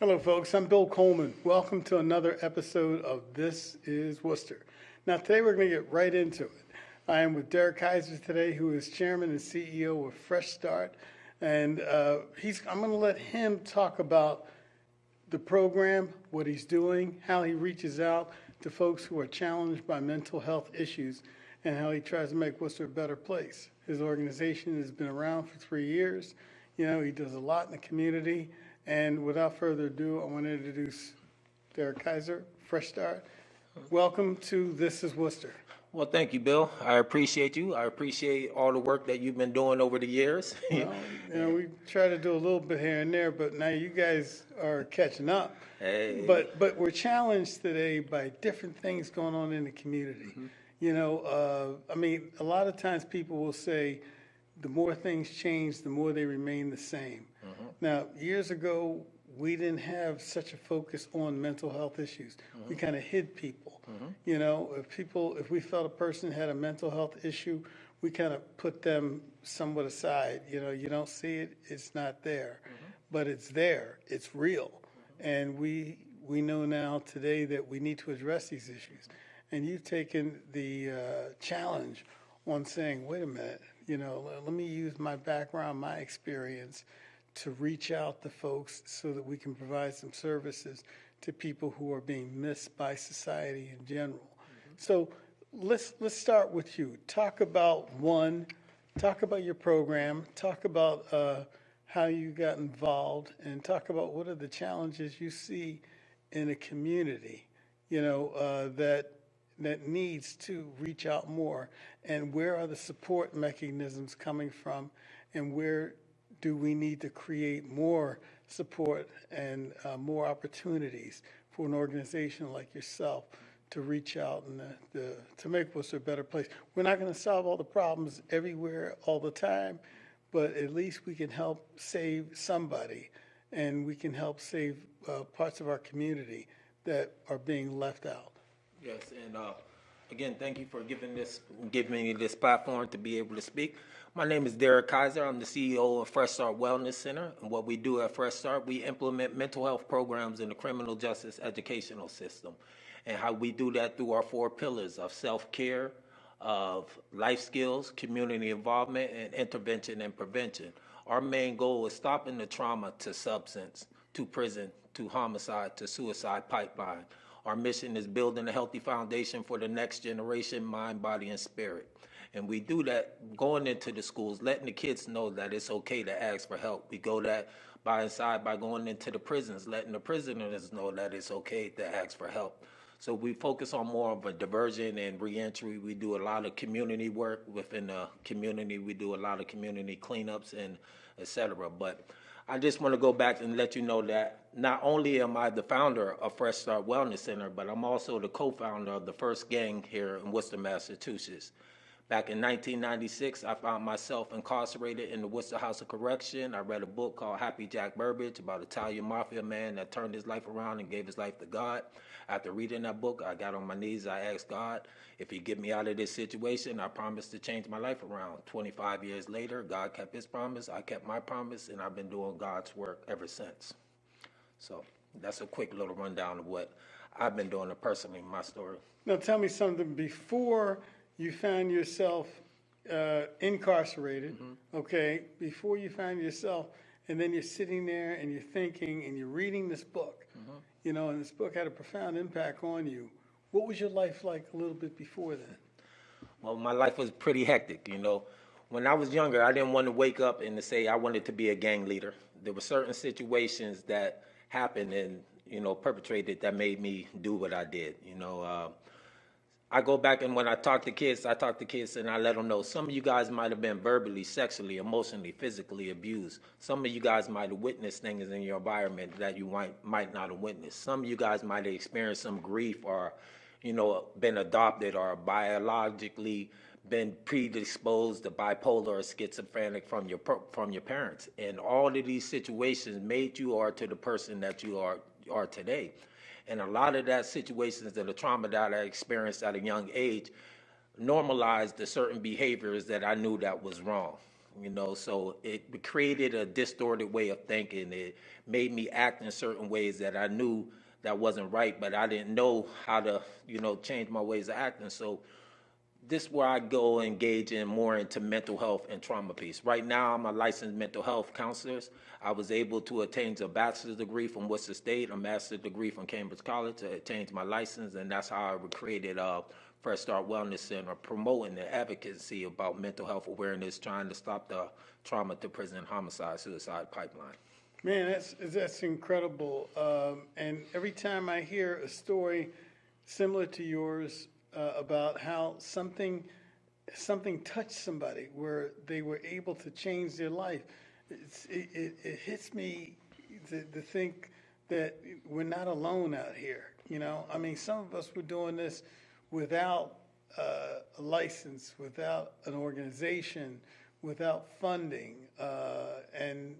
Hello, folks. I'm Bill Coleman. Welcome to another episode of This is Worcester. Now, today we're going to get right into it. I am with Derrick Kiser today, who is Chairman and CEO of Fresh Start. And I'm going to let him talk about the program, what he's doing, how he reaches out to folks who are challenged by mental health issues, and how he tries to make Worcester a better place. His organization has been around for 3 years. You know, he does a lot in the community. And without further ado, I want to introduce Derrick Kiser, Fresh Start. Welcome to This is Worcester. Well, thank you, Bill. I appreciate you. I appreciate all the work that you've been doing over the years. Well, you know, we try to do a little bit here and there, but now you guys are catching up. Hey. But we're challenged today by different things going on in the community. Mm-hmm. You know, a lot of times people will say the more things change, the more they remain the same. Mm-hmm. Now, years ago, we didn't have such a focus on mental health issues. Mm-hmm. We kind of hid people. Mm-hmm. You know, if we felt a person had a mental health issue, we kind of put them somewhat aside. You know, you don't see it, it's not there. Mm-hmm. But it's there, it's real. Mm-hmm. And we know now today that we need to address these issues. And you've taken the challenge on saying, wait a minute, you know, let me use my background, my experience to reach out to folks so that we can provide some services to people who are being missed by society in general. Mm-hmm. So let's start with you. Talk about your program, talk about how you got involved, and talk about what are the challenges you see in a community, you know, that needs to reach out more, and where are the support mechanisms coming from, and where do we need to create more support and more opportunities for an organization like yourself to reach out and to make Worcester a better place. We're not going to solve all the problems everywhere all the time, but at least we can help save somebody, and we can help save parts of our community that are being left out. Yes, and again, thank you for giving me this platform to be able to speak. My name is Derrick Kiser. I'm the CEO of Fresh Start Wellness Center. And what we do at Fresh Start, we implement mental health programs in the criminal justice educational system. And how we do that through our 4 pillars of self-care, of life skills, community involvement, and intervention and prevention. Our main goal is stopping the trauma to substance, to prison, to homicide, to suicide pipeline. Our mission is building a healthy foundation for the next generation, mind, body, and spirit. And we do that going into the schools, letting the kids know that it's okay to ask for help. We go that by going into the prisons, letting the prisoners know that it's okay to ask for help. So we focus on more of a diversion and reentry. We do a lot of community work within the community. We do a lot of community cleanups and et cetera. But I just want to go back and let you know that not only am I the founder of Fresh Start Wellness Center, but I'm also the co-founder of the first gang here in Worcester, Massachusetts. Back in 1996, I found myself incarcerated in the Worcester House of Correction. I read a book called Happy Jack Burbage about an Italian mafia man that turned his life around and gave his life to God. After reading that book, I got on my knees. I asked God, if he'd get me out of this situation, I promised to change my life around. 25 years later, God kept his promise. I kept my promise, and I've been doing God's work ever since. So that's a quick little rundown of what I've been doing personally, my story. Now tell me something before you found yourself incarcerated, mm-hmm. Okay, before you found yourself, and then you're sitting there and you're thinking and you're reading this book, mm-hmm. You know, and this book had a profound impact on you. What was your life like a little bit before then? Well, my life was pretty hectic, you know. When I was younger, I didn't want to wake up and to say I wanted to be a gang leader. There were certain situations that happened and, you know, perpetrated that made me do what I did, you know. I go back and when I talk to kids and I let them know some of you guys might have been verbally, sexually, emotionally, physically abused. Some of you guys might have witnessed things in your environment that you might not have witnessed. Some of you guys might have experienced some grief or, you know, been adopted or biologically been predisposed to bipolar or schizophrenic from your parents. And all of these situations made you or to the person that you are today. And a lot of that situations and the trauma that I experienced at a young age normalized the certain behaviors that I knew that was wrong. So it created a distorted way of thinking. It made me act in certain ways that I knew that wasn't right, but I didn't know how to, change my ways of acting. So this is where I go engage in more into mental health and trauma piece. Right now, I'm a licensed mental health counselor. I was able to attain a bachelor's degree from Worcester State, a master's degree from Cambridge College to attain my license, and that's how I created Fresh Start Wellness Center, promoting the advocacy about mental health awareness, trying to stop the trauma to prison homicide, suicide pipeline. Man, that's incredible. And every time I hear a story similar to yours about how something touched somebody, where they were able to change their life, it hits me to think that we're not alone out here. I mean, some of us were doing this without a license, without an organization, without funding, and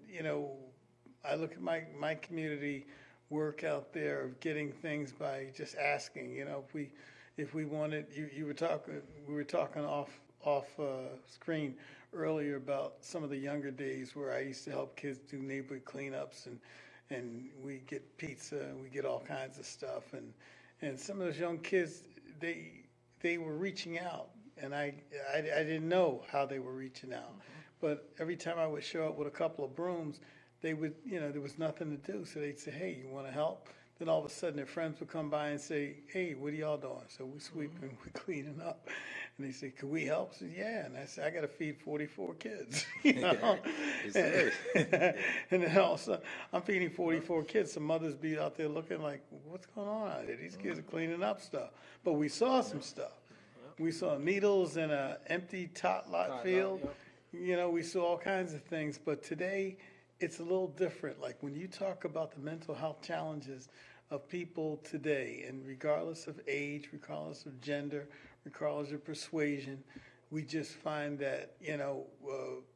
I look at my community work out there of getting things by just asking. If we wanted, we were talking off screen earlier about some of the younger days where I used to help kids do neighborhood cleanups, and we get pizza and we get all kinds of stuff, and some of those young kids, they were reaching out, and I didn't know how they were reaching out, but every time I would show up with a couple of brooms, they would, there was nothing to do. So they'd say, hey, you want to help? Then all of a sudden their friends would come by and say, hey, what are y'all doing? So we sweeping, we're cleaning up. And they say, could we help? I said, yeah. And I said, I got to feed 44 kids, and then all of a sudden I'm feeding 44 kids. Some mothers be out there looking like, what's going on out there? These kids are cleaning up stuff. But we saw some stuff. We saw needles in an empty tot lot field. We saw all kinds of things. But today, it's a little different. Like when you talk about the mental health challenges of people today, and regardless of age, regardless of gender, regardless of persuasion, we just find that,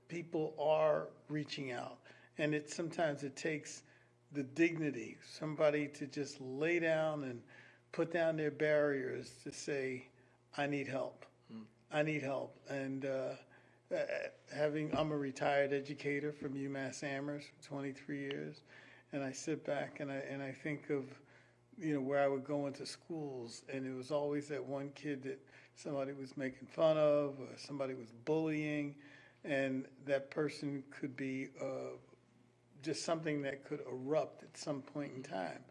people are reaching out. And sometimes it takes the dignity, somebody to just lay down and put down their barriers to say, I need help. I need help. And I'm a retired educator from UMass Amherst for 23 years, and I sit back and I think of, where I would go into schools, and it was always that one kid that somebody was making fun of, or somebody was bullying, and that person could be just something that could erupt at some point in time,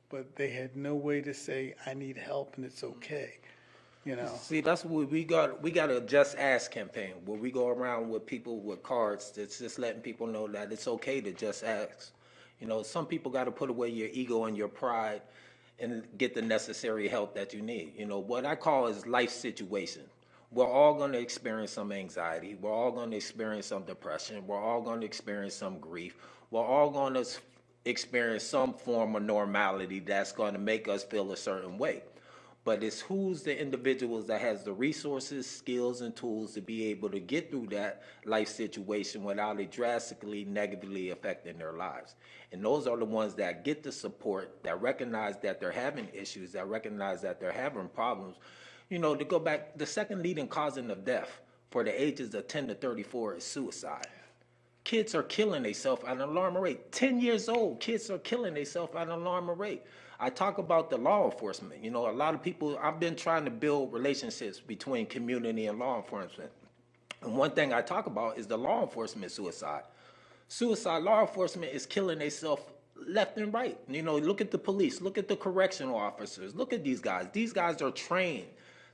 but they had no way to say, I need help and it's okay. See, that's what we got. We got a Just Ask campaign where we go around with people with cards that's just letting people know that it's okay to just ask. Some people got to put away your ego and your pride and get the necessary help that you need. What I call is life situation. We're all going to experience some anxiety. We're all going to experience some depression. We're all going to experience some grief. We're all going to experience some form of normality that's going to make us feel a certain way. But it's who's the individuals that has the resources, skills, and tools to be able to get through that life situation without it drastically negatively affecting their lives. And those are the ones that get the support, that recognize that they're having issues, that recognize that they're having problems. To go back, the second leading causing of death for the ages of 10 to 34 is suicide. Kids are killing themselves at an alarming rate. 10 years old, kids are killing themselves at an alarming rate. I talk about the law enforcement. A lot of people, I've been trying to build relationships between community and law enforcement. And one thing I talk about is the law enforcement suicide. Law enforcement is killing themselves left and right. Look at the police, look at the correctional officers, look at these guys. These guys are trained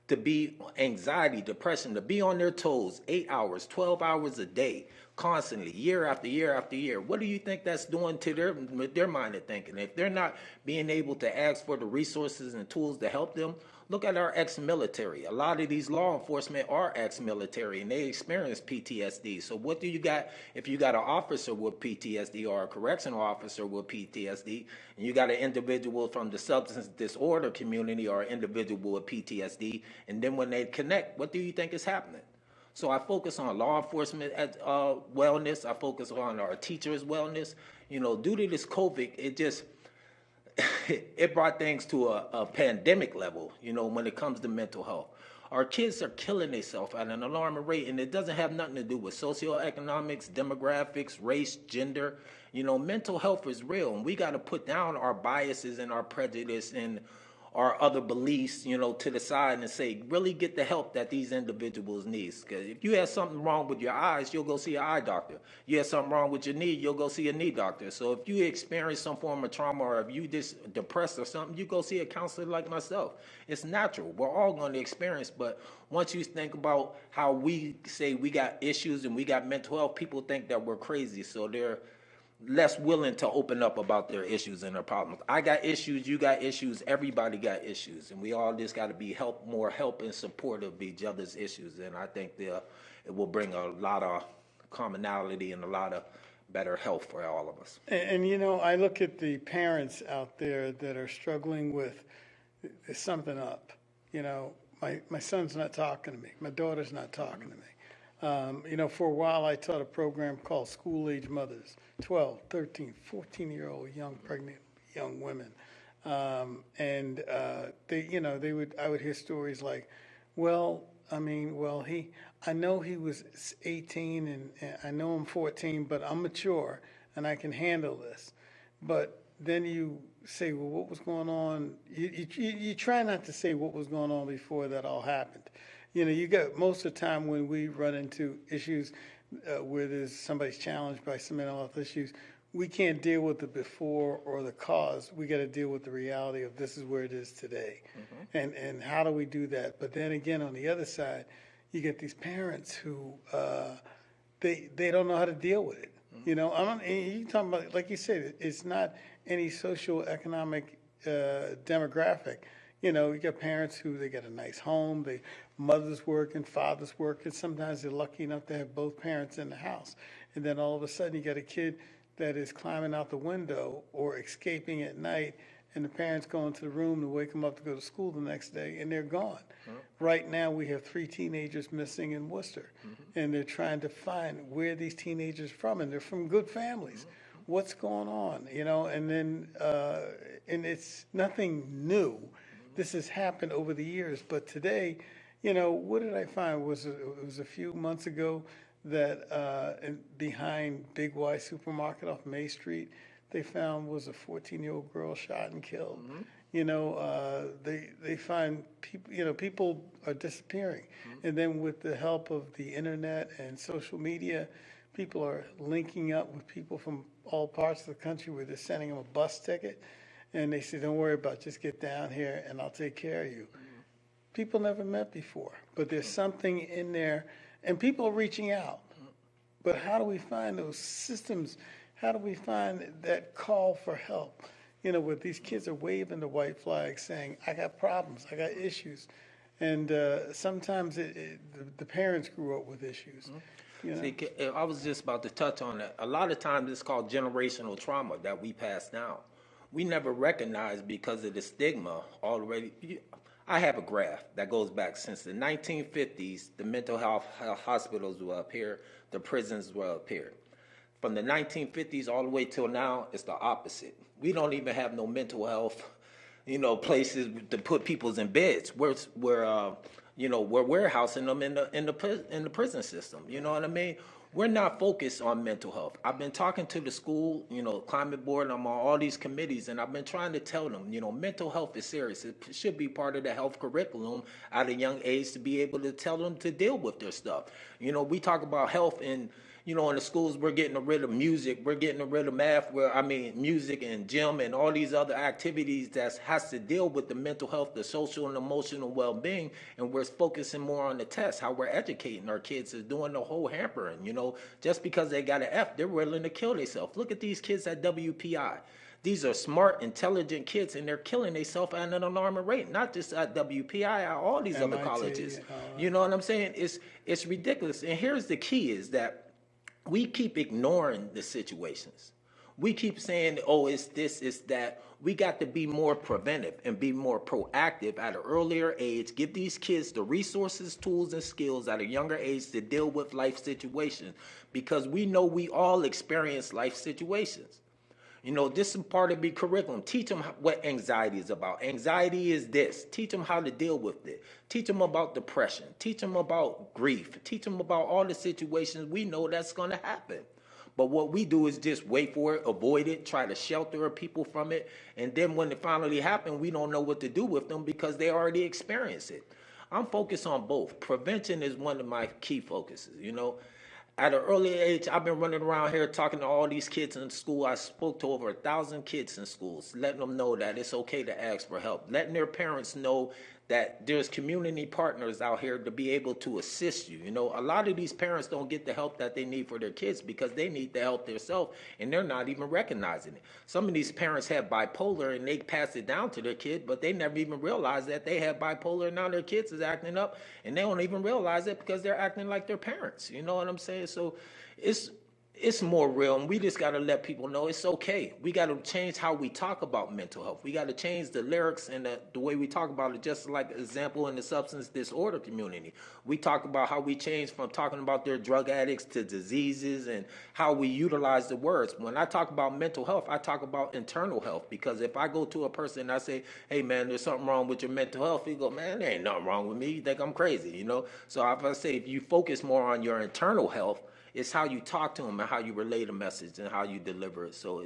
to be anxiety, depression, to be on their toes 8 hours, 12 hours a day, constantly, year after year after year. What do you think that's doing to their mind of thinking? If they're not being able to ask for the resources and tools to help them, look at our ex-military. A lot of these law enforcement are ex-military, and they experience PTSD. So what do you got if you got an officer with PTSD or a correctional officer with PTSD, and you got an individual from the substance disorder community or an individual with PTSD, and then when they connect, what do you think is happening? So I focus on law enforcement wellness. I focus on our teachers' wellness. Due to this COVID, it brought things to a pandemic level, when it comes to mental health. Our kids are killing themselves at an alarming rate, and it doesn't have nothing to do with socioeconomics, demographics, race, gender. Mental health is real, and we got to put down our biases and our prejudice and our other beliefs, to the side and say, really get the help that these individuals need. Because if you have something wrong with your eyes, you'll go see an eye doctor. You have something wrong with your knee, you'll go see a knee doctor. So if you experience some form of trauma, or if you just depressed or something, you go see a counselor like myself. It's natural. We're all going to experience, but once you think about how we say we got issues and we got mental health, people think that we're crazy. So they're less willing to open up about their issues and their problems. I got issues, you got issues, everybody got issues, and we all just got to be more help and support of each other's issues. And I think it will bring a lot of commonality and a lot of better health for all of us. And I look at the parents out there that are struggling with, there's something up. My son's not talking to me. My daughter's not talking to me. For a while I taught a program called School Age Mothers, 12, 13, 14-year-old young pregnant young women. I would hear stories like, I know he was 18 and I know I'm 14, but I'm mature and I can handle this. But then you say, well, what was going on? You try not to say what was going on before that all happened. You got most of the time when we run into issues where there's somebody's challenged by some mental health issues, we can't deal with the before or the cause. We got to deal with the reality of this is where it is today. Mm-hmm. And how do we do that? But then again, on the other side, you get these parents who they don't know how to deal with it. Mm-hmm. You talking about, like you said, it's not any socioeconomic demographic. You got parents who they got a nice home, mother's working, father's working. Sometimes they're lucky enough to have both parents in the house. And then all of a sudden you got a kid that is climbing out the window or escaping at night, and the parents go into the room to wake them up to go to school the next day, and they're gone. Mm-hmm. Right now we have 3 teenagers missing in Worcester, mm-hmm. and they're trying to find where these teenagers from, and they're from good families. Mm-hmm. What's going on? And then and it's nothing new. This has happened over the years, but today, what did I find? It was a few months ago that behind Big Y Supermarket off May Street, they found was a 14-year-old girl shot and killed. Mm-hmm. They find people, people are disappearing, mm-hmm. and then with the help of the internet and social media, people are linking up with people from all parts of the country where they're sending them a bus ticket. And they say, don't worry about it, just get down here and I'll take care of you. Mm-hmm. People never met before, but there's something in there, and people are reaching out. Mm-hmm. But how do we find those systems? How do we find that call for help? Where these kids are waving the white flag saying, I got problems, I got issues. And sometimes the parents grew up with issues. Mm-hmm. See, I was just about to touch on that. A lot of times it's called generational trauma that we pass down. We never recognize because of the stigma already. I have a graph that goes back since the 1950s. The mental health hospitals were up here. The prisons were up here. From the 1950s all the way till now, it's the opposite. We don't even have no mental health, places to put people's in beds. We're warehousing them in the prison system. You know what I mean? We're not focused on mental health. I've been talking to the school, climate board, I'm on all these committees, and I've been trying to tell them, mental health is serious. It should be part of the health curriculum at a young age to be able to tell them to deal with their stuff. We talk about health and, in the schools, we're getting rid of music, we're getting rid of math, music and gym and all these other activities that has to deal with the mental health, the social and emotional well-being, and we're focusing more on the test, how we're educating our kids is doing the whole hampering, just because they got an F, they're willing to kill themselves. Look at these kids at WPI. These are smart, intelligent kids, and they're killing themselves at an alarming rate, not just at WPI, at all these MIT, other colleges. You know what I'm saying? It's ridiculous. And here's the key is that we keep ignoring the situations. We keep saying, oh, it's this, it's that. We got to be more preventive and be more proactive at an earlier age. Give these kids the resources, tools, and skills at a younger age to deal with life situations, because we know we all experience life situations. You know, this is part of the curriculum. Teach them what anxiety is about. Anxiety is this. Teach them how to deal with it. Teach them about depression. Teach them about grief. Teach them about all the situations we know that's going to happen. But what we do is just wait for it, avoid it, try to shelter people from it. And then when it finally happens, we don't know what to do with them because they already experienced it. I'm focused on both. Prevention is one of my key focuses, you know. At an early age, I've been running around here talking to all these kids in school. I spoke to over 1,000 kids in schools, letting them know that it's okay to ask for help, letting their parents know that there's community partners out here to be able to assist you. You know, a lot of these parents don't get the help that they need for their kids because they need the help themselves, and they're not even recognizing it. Some of these parents have bipolar, and they pass it down to their kid, but they never even realize that they have bipolar, and now their kids is acting up, and they don't even realize it because they're acting like their parents. You know what I'm saying? So it's more real, and we just got to let people know it's okay. We got to change how we talk about mental health. We got to change the lyrics and the way we talk about it, just like example in the substance disorder community. We talk about how we change from talking about their drug addicts to diseases and how we utilize the words. When I talk about mental health, I talk about internal health, because if I go to a person and I say, hey, man, there's something wrong with your mental health, he go, man, there ain't nothing wrong with me. You think I'm crazy, you know? So if I say, if you focus more on your internal health, it's how you talk to them and how you relay the message and how you deliver it. So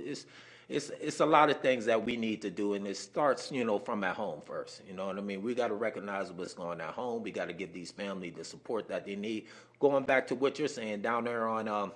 it's a lot of things that we need to do, and it starts, you know, from at home first. You know what I mean? We got to recognize what's going on at home. We got to give these families the support that they need. Going back to what you're saying, down there on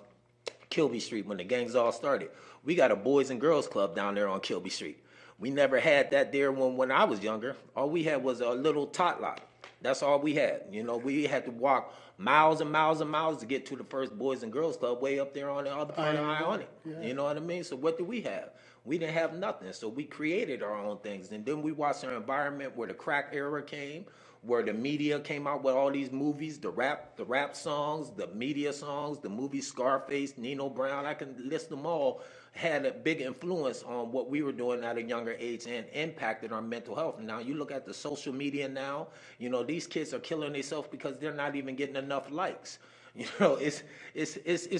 Kilby Street when the gangs all started, we got a Boys and Girls Club down there on Kilby Street. We never had that there when I was younger. All we had was a little tot lot. That's all we had. You know, we had to walk miles and miles and miles to get to the first Boys and Girls Club way up there on the other part of Ionic. Yeah. You know what I mean? So what did we have? We didn't have nothing. So we created our own things. And then we watched our environment where the crack era came, where the media came out with all these movies, the rap songs, the media songs, the movie Scarface, Nino Brown, I can list them all, had a big influence on what we were doing at a younger age and impacted our mental health. Now you look at the social media now, you know, these kids are killing themselves because they're not even getting enough likes. You know, it's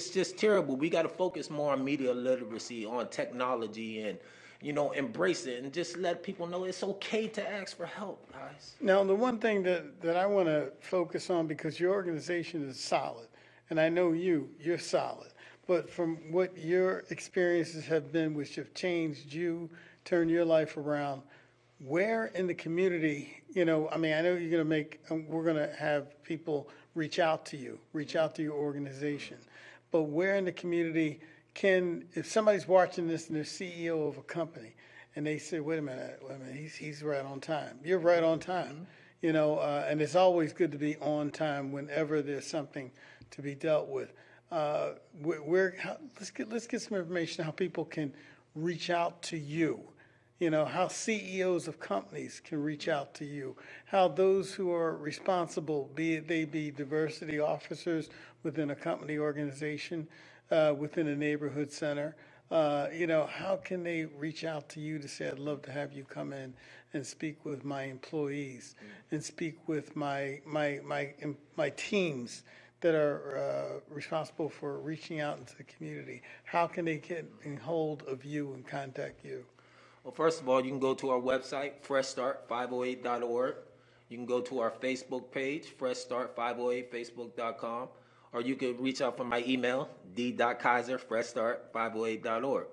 just terrible. We got to focus more on media literacy, on technology, and, you know, embrace it and just let people know it's okay to ask for help, guys. Now, the one thing that I want to focus on, because your organization is solid, and I know you're solid, but from what your experiences have been, which have changed you, turned your life around, where in the community, you know, I mean, I know you're going to we're going to have people reach out to your organization, but where in the community if somebody's watching this and they're CEO of a company and they say, wait a minute, he's right on time. You're right on time, mm-hmm. You know, and it's always good to be on time whenever there's something to be dealt with. Let's get some information how people can reach out to you. You know, how CEOs of companies can reach out to you, how those who are responsible, be it they be diversity officers within a company organization, within a neighborhood center, you know, how can they reach out to you to say, I'd love to have you come in and speak with my employees and speak with my teams that are responsible for reaching out into the community? How can they get in hold of you and contact you? Well, first of all, you can go to our website, freshstart508.org. You can go to our Facebook page, freshstart508facebook.com, or you can reach out from my email, d.kiser@freshstart508.org.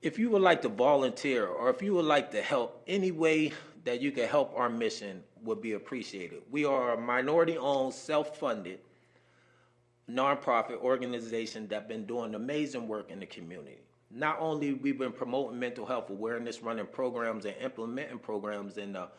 If you would like to volunteer or if you would like to help, any way that you can help our mission would be appreciated. We are a minority-owned, self-funded, nonprofit organization that's been doing amazing work in the community. Not only we've been promoting mental health awareness, running programs and implementing programs in the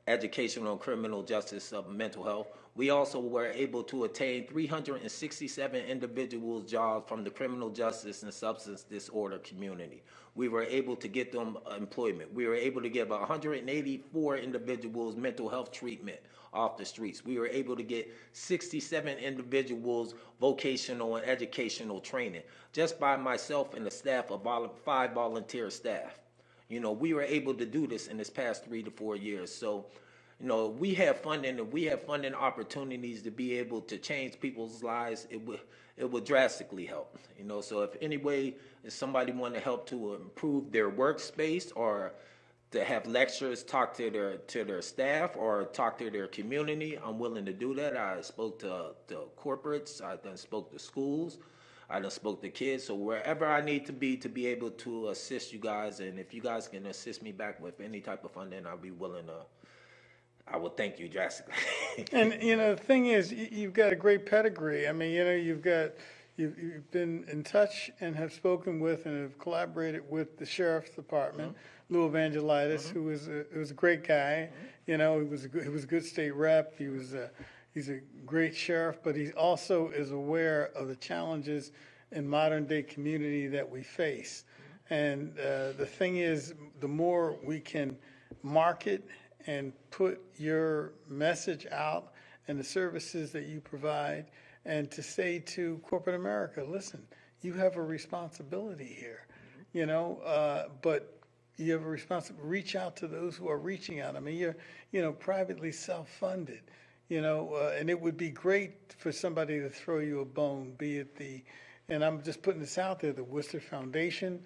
educational and criminal justice of mental health, we also were able to attain 367 individuals jobs from the criminal justice and substance disorder community. We were able to get them employment. We were able to give 184 individuals mental health treatment off the streets. We were able to get 67 individuals vocational and educational training just by myself and the staff of 5 volunteer staff. You know, we were able to do this in this past 3 to 4 years. So, you know, we have funding and we have funding opportunities to be able to change people's lives, it would drastically help. You know, so if any way if somebody want to help to improve their workspace or to have lecturers talk to their staff or talk to their community, I'm willing to do that. I spoke to corporates, I done spoke to schools, I done spoke to kids. So wherever I need to be able to assist you guys, and if you guys can assist me back with any type of funding, I'll be willing to. I will thank you drastically. And, you know, the thing is, you've got a great pedigree. I mean, you know, you've been in touch and have spoken with and have collaborated with the sheriff's department, Lou Evangelitis, who was a great guy. You know, he was a good state rep. He's a great sheriff, but he also is aware of the challenges in modern day community that we face. And the thing is, the more we can market and put your message out and the services that you provide, and to say to corporate America, listen, you have a responsibility here, you know, but you have a responsibility. Reach out to those who are reaching out. I mean, you're, you know, privately self-funded, you know, and it would be great for somebody to throw you a bone, be it and I'm just putting this out there, the Worcester Foundation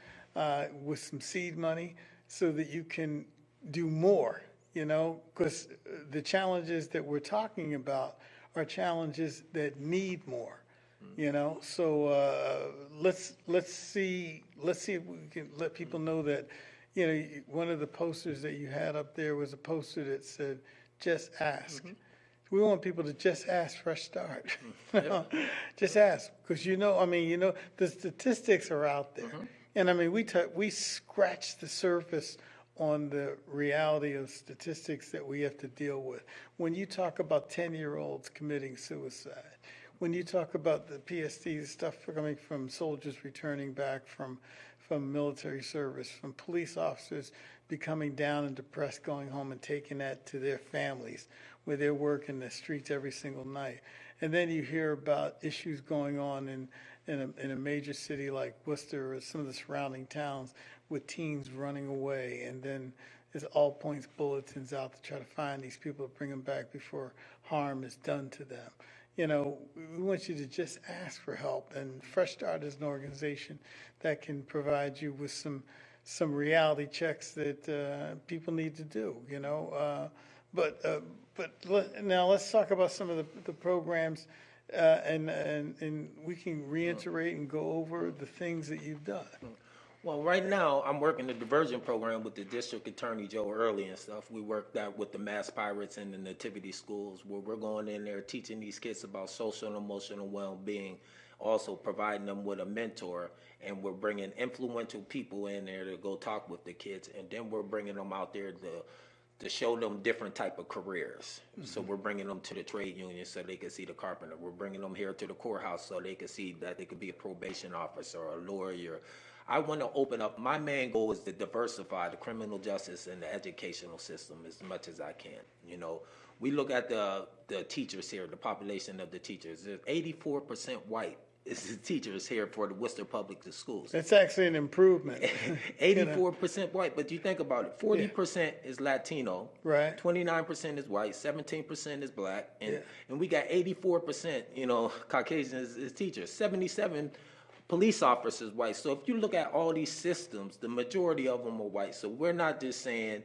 with some seed money so that you can do more. You know, because the challenges that we're talking about are challenges that need more. You know, so let's see if we can let people know that. You know, one of the posters that you had up there was a poster that said, "Just ask." We want people to just ask Fresh Start. Just ask, because you know, I mean, you know, the statistics are out there, and I mean, we scratched the surface on the reality of statistics that we have to deal with. When you talk about 10-year-olds committing suicide, when you talk about the PSD stuff coming from soldiers returning back from military service, from police officers becoming down and depressed, going home and taking that to their families, where they're working the streets every single night. And then you hear about issues going on in a major city like Worcester or some of the surrounding towns with teens running away, and then there's all points bulletins out to try to find these people to bring them back before harm is done to them. You know, we want you to just ask for help, and Fresh Start is an organization that can provide you with some reality checks that people need to do. You know, but now let's talk about some of the programs, and we can reiterate and go over the things that you've done. Well, right now, I'm working the diversion program with the district attorney, Joe Early, and stuff. We work that with the Mass Pirates and the Nativity schools, where we're going in there teaching these kids about social and emotional well-being, also providing them with a mentor, and we're bringing influential people in there to go talk with the kids, and then we're bringing them out there to show them different type of careers. So we're bringing them to the trade union so they can see the carpenter. We're bringing them here to the courthouse so they can see that they could be a probation officer or a lawyer. I want to open up. My main goal is to diversify the criminal justice and the educational system as much as I can. You know, we look at the teachers here, the population of the teachers. There's 84% white is the teachers here for the Worcester Public Schools. That's actually an improvement. 84% white, but you think about it, 40% is Latino, right? 29% is white, 17% is black, and we got 84%, you know, Caucasians as teachers, 77 police officers white. So if you look at all these systems, the majority of them are white. So we're not just saying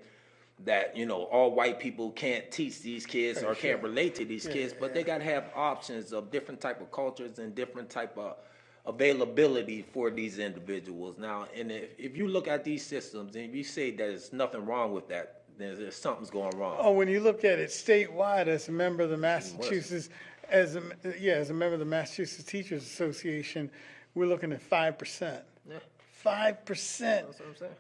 that, you know, all white people can't teach these kids or can't relate to these kids, but they got to have options of different type of cultures and different type of availability for these individuals. Now, and if you look at these systems and if you say there's nothing wrong with that, then there's something's going wrong. Oh, when you look at it statewide, as a member of the Massachusetts, as a member of the Massachusetts Teachers Association, we're looking at 5%. 5%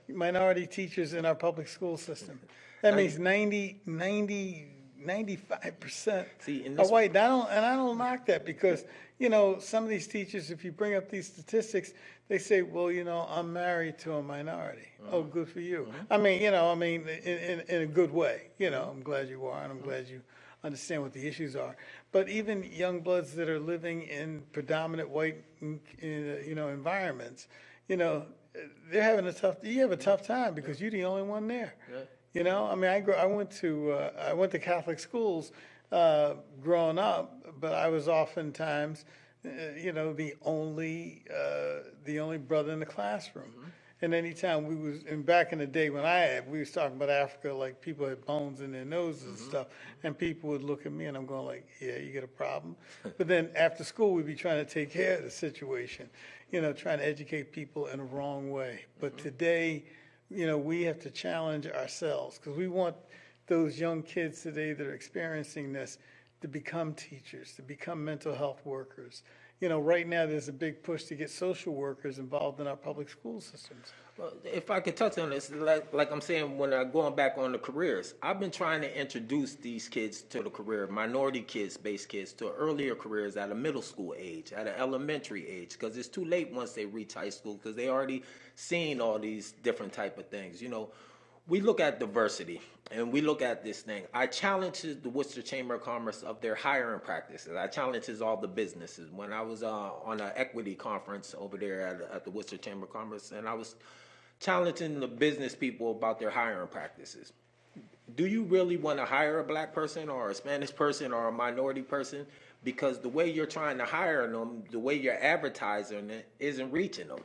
minority teachers in our public school system. That means 95% are white. I don't knock that because, you know, some of these teachers, if you bring up these statistics, they say, well, you know, I'm married to a minority. Oh, good for you. I mean, you know, in a good way. You know, I'm glad you are, and I'm glad you understand what the issues are. But even young bloods that are living in predominant white, you know, environments, you know, they're having you have a tough time because you're the only one there. You know, I mean, I went to Catholic schools growing up, but I was oftentimes, the only brother in the classroom. And anytime and back in the day when we was talking about Africa, like people had bones in their noses and stuff, and people would look at me and I'm going like, yeah, you got a problem. But then after school, we'd be trying to take care of the situation, trying to educate people in a wrong way. But today, we have to challenge ourselves because we want those young kids today that are experiencing this to become teachers, to become mental health workers. Right now there's a big push to get social workers involved in our public school systems. Well, if I could touch on this, like I'm saying, when I'm going back on the careers, I've been trying to introduce these kids to the career, minority kids, based kids, to earlier careers at a middle school age, at an elementary age, because it's too late once they reach high school, because they already seen all these different type of things. We look at diversity and we look at this thing. I challenge the Worcester Chamber of Commerce of their hiring practices. I challenge all the businesses. When I was on an equity conference over there at the Worcester Chamber of Commerce, and I was challenging the business people about their hiring practices. Do you really want to hire a black person or a Spanish person or a minority person? Because the way you're trying to hire them, the way you're advertising it, isn't reaching them.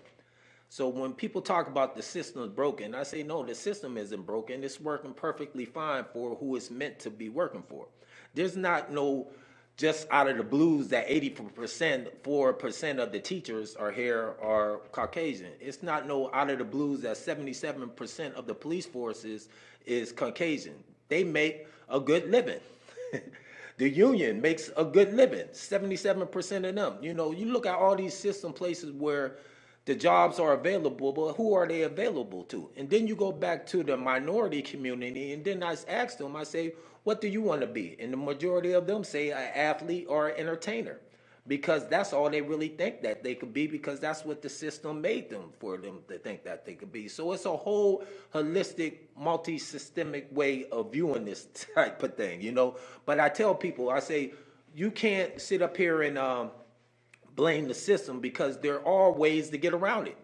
So when people talk about the system is broken, I say, no, the system isn't broken. It's working perfectly fine for who it's meant to be working for. There's not no just out of the blues that 4% of the teachers are here are Caucasian. It's not no out of the blues that 77% of the police force is Caucasian. They make a good living. The union makes a good living, 77% of them. You look at all these system places where the jobs are available, but who are they available to? And then you go back to the minority community, and then I ask them, I say, what do you want to be? And the majority of them say an athlete or an entertainer, because that's all they really think that they could be, because that's what the system made them for them to think that they could be. So it's a whole holistic, multi-systemic way of viewing this type of thing, But I tell people, I say, you can't sit up here and blame the system, because there are ways to get around it.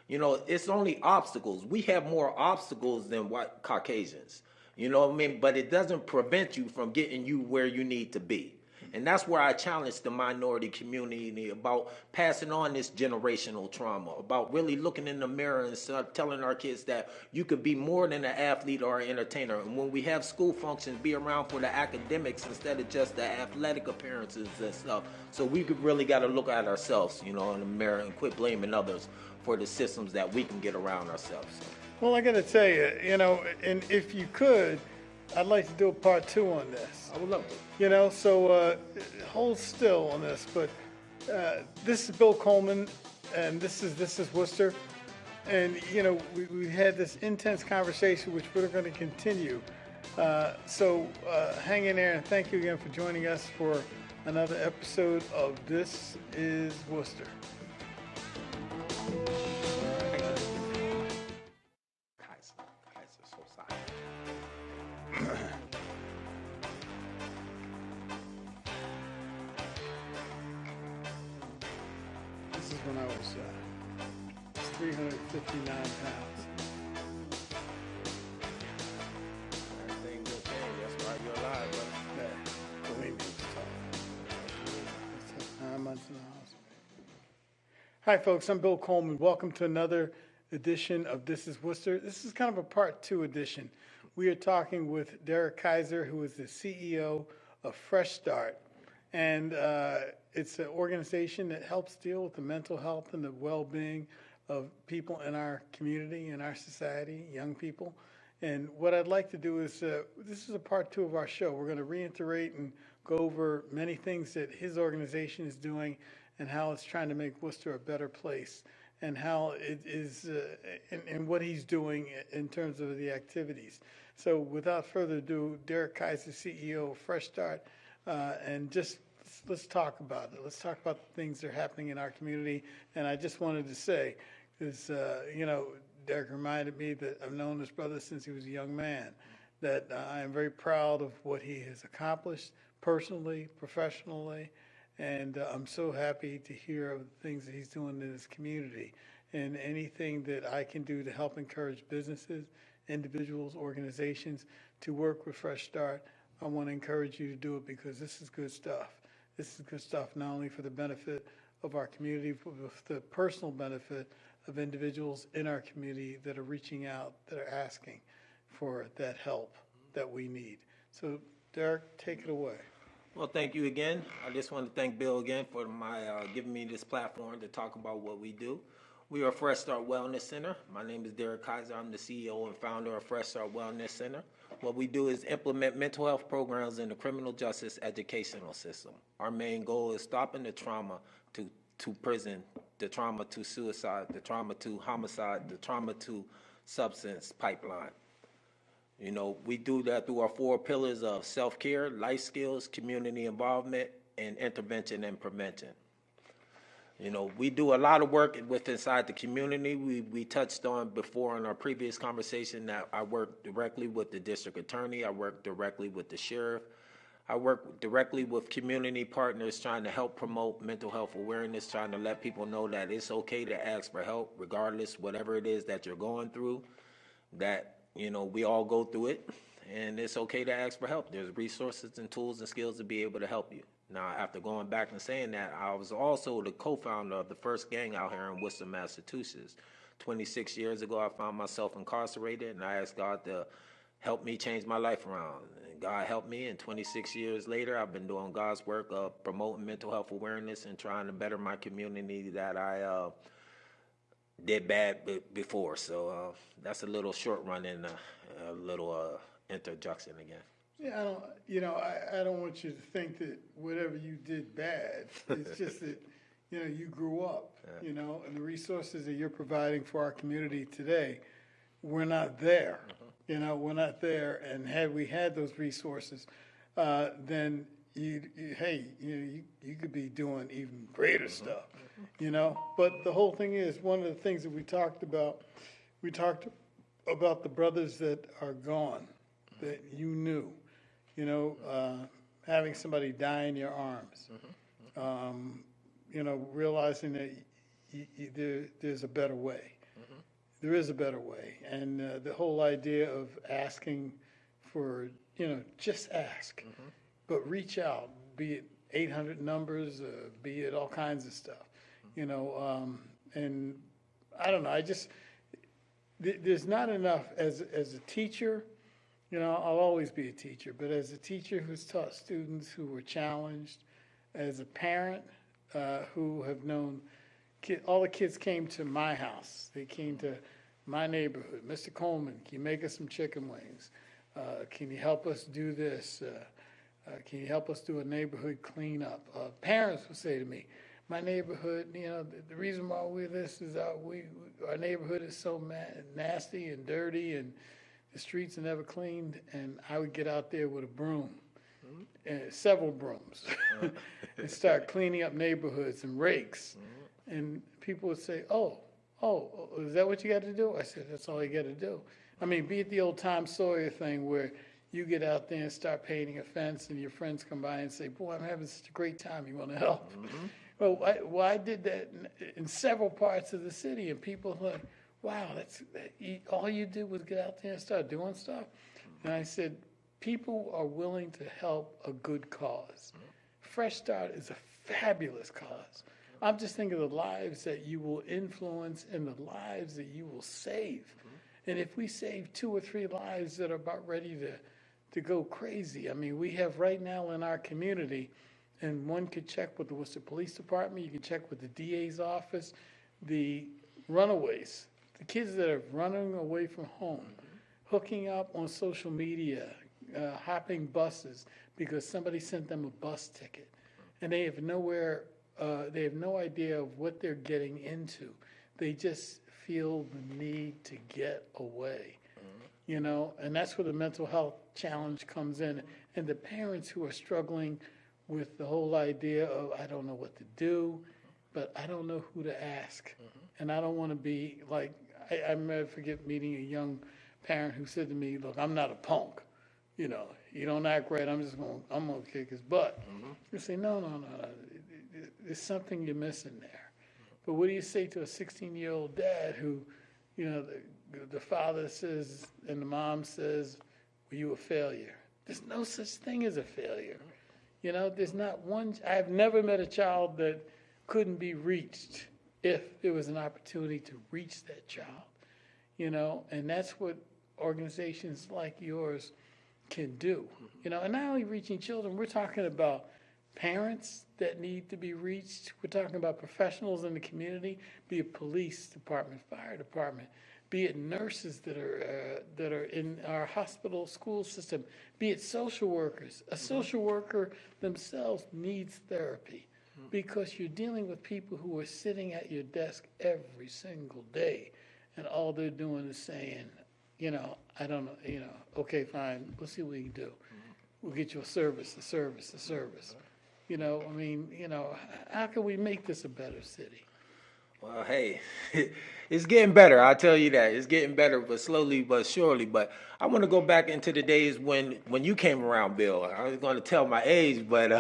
It's only obstacles. We have more obstacles than white Caucasians. You know what I mean? But it doesn't prevent you from getting you where you need to be. And that's where I challenge the minority community about passing on this generational trauma, about really looking in the mirror and start telling our kids that you could be more than an athlete or an entertainer. And when we have school functions, be around for the academics instead of just the athletic appearances and stuff. So we could really got to look at ourselves, in the mirror, and quit blaming others for the systems that we can get around ourselves. Well, I got to tell you, and if you could, I'd like to do a part 2 on this. I would love to. So hold still on this. But this is Bill Coleman, and this is Worcester. And, we had this intense conversation, which we're going to continue. So hang in there, and thank you again for joining us for another episode of This is Worcester. Kiser, so sorry. This is when I was 359 pounds. Everything will change. That's why you're alive, brother. Yeah, believe me, it's tough. 9 months in the hospital. Hi, folks. I'm Bill Coleman. Welcome to another edition of This is Worcester. This is kind of a part 2 edition. We are talking with Derrick Kiser, who is the CEO of Fresh Start. And it's an organization that helps deal with the mental health and the well-being of people in our community, in our society, young people. And what I'd like to do is, this is a part 2 of our show. We're going to reiterate and go over many things that his organization is doing and how it's trying to make Worcester a better place, and how it is, and what he's doing in terms of the activities. So without further ado, Derrick Kiser, CEO of Fresh Start, and just let's talk about it. Let's talk about the things that are happening in our community. And I just wanted to say, because, Derrick reminded me that I've known this brother since he was a young man, that I am very proud of what he has accomplished personally, professionally, and I'm so happy to hear of the things that he's doing in his community. And anything that I can do to help encourage businesses individuals, organizations to work with Fresh Start, I want to encourage you to do it because this is good stuff. This is good stuff not only for the benefit of our community, but for the personal benefit of individuals in our community that are reaching out, that are asking for that help that we need. So, Derrick, take it away. Well, thank you again. I just want to thank Bill again for giving me this platform to talk about what we do. We are Fresh Start Wellness Center. My name is Derrick Kiser. I'm the CEO and founder of Fresh Start Wellness Center. What we do is implement mental health programs in the criminal justice educational system. Our main goal is stopping the trauma to prison, the trauma to suicide, the trauma to homicide, the trauma to substance pipeline. You know, we do that through our 4 pillars of self-care, life skills, community involvement, and intervention and prevention. You know, we do a lot of work inside the community. We touched on before in our previous conversation that I work directly with the district attorney. I work directly with the sheriff. I work directly with community partners trying to help promote mental health awareness, trying to let people know that it's okay to ask for help regardless, whatever it is that you're going through, that you know, we all go through it, and it's okay to ask for help. There's resources and tools and skills to be able to help you. Now, after going back and saying that, I was also the co-founder of the first gang out here in Worcester, Massachusetts. 26 years ago, I found myself incarcerated, and I asked God to help me change my life around. And God helped me, and 26 years later, I've been doing God's work of promoting mental health awareness and trying to better my community that I did bad before. So that's a little short run and a little introduction again. Yeah, I don't want you to think that whatever you did bad. It's just that, you grew up, and the resources that you're providing for our community today, we're not there. We're not there. And had we had those resources, then you could be doing even greater stuff, But the whole thing is, one of the things that we talked about the brothers that are gone, that you knew, having somebody die in your arms, realizing that there's a better way. There is a better way. And the whole idea of asking for, just ask. But reach out, be it 800 numbers, be it all kinds of stuff, and I don't know, there's not enough as a teacher, I'll always be a teacher, but as a teacher who's taught students who were challenged, as a parent who have known, all the kids came to my house, they came to my neighborhood. Mr. Coleman, can you make us some chicken wings? Can you help us do this? Can you help us do a neighborhood cleanup? Parents will say to me, my neighborhood, the reason why we're this is our neighborhood is so nasty and dirty and the streets are never cleaned. And I would get out there with a broom, several brooms, and start cleaning up neighborhoods and rakes. And people would say, oh, is that what you got to do? I said, that's all you got to do. I mean, be it the old Tom Sawyer thing where you get out there and start painting a fence and your friends come by and say, boy, I'm having such a great time. You want to help? Well, I did that in several parts of the city, and people were like, wow, all you did was get out there and start doing stuff. And I said, people are willing to help a good cause. Fresh Start is a fabulous cause. I'm just thinking of the lives that you will influence and the lives that you will save. And if we save 2 or 3 lives that are about ready to go crazy, I mean, we have right now in our community, and one could check with the Worcester Police Department, you can check with the DA's office, the runaways, the kids that are running away from home, hooking up on social media, hopping buses because somebody sent them a bus ticket, and they have they have no idea of what they're getting into. They just feel the need to get away, and that's where the mental health challenge comes in. And the parents who are struggling with the whole idea of, I don't know what to do, but I don't know who to ask. And I don't want to be like, I never forget meeting a young parent who said to me, look, I'm not a punk. You don't act right, I'm going to kick his butt. You say, no. There's something you're missing there. But what do you say to a 16-year-old dad who, the father says and the mom says, were you a failure? There's no such thing as a failure. You know, there's not one. I've never met a child that couldn't be reached if there was an opportunity to reach that child. You know, and that's what organizations like yours can do. You know, and not only reaching children, we're talking about parents that need to be reached. We're talking about professionals in the community, be it police department, fire department, be it nurses that are in our hospital school system, be it social workers. A social worker themselves needs therapy because you're dealing with people who are sitting at your desk every single day, and all they're doing is saying, you know, I don't know, you know, okay, fine, we'll see what we can do. We'll get you a service. You know, I mean, you know, how can we make this a better city? Well, hey, it's getting better. I'll tell you that. It's getting better, but slowly but surely. But I want to go back into the days when you came around, Bill. I was going to tell my age, but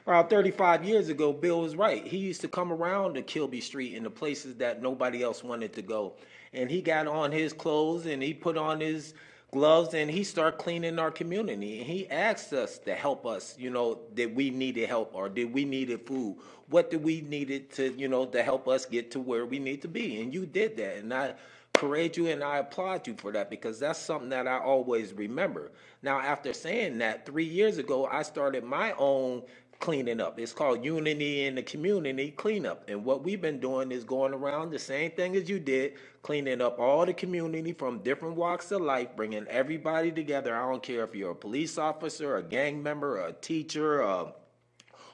around 35 years ago, Bill was right. He used to come around to Kilby Street in the places that nobody else wanted to go. And he got on his clothes and he put on his gloves and he started cleaning our community. And he asked us to help us, you know, did we needed help or did we needed food? What did we needed to, you know, to help us get to where we need to be? And you did that. And I parade you and I applaud you for that because that's something that I always remember. Now, after saying that, 3 years ago, I started my own cleaning up. It's called Unity in the Community Cleanup. And what we've been doing is going around the same thing as you did, cleaning up all the community from different walks of life, bringing everybody together. I don't care if you're a police officer, a gang member, a teacher, a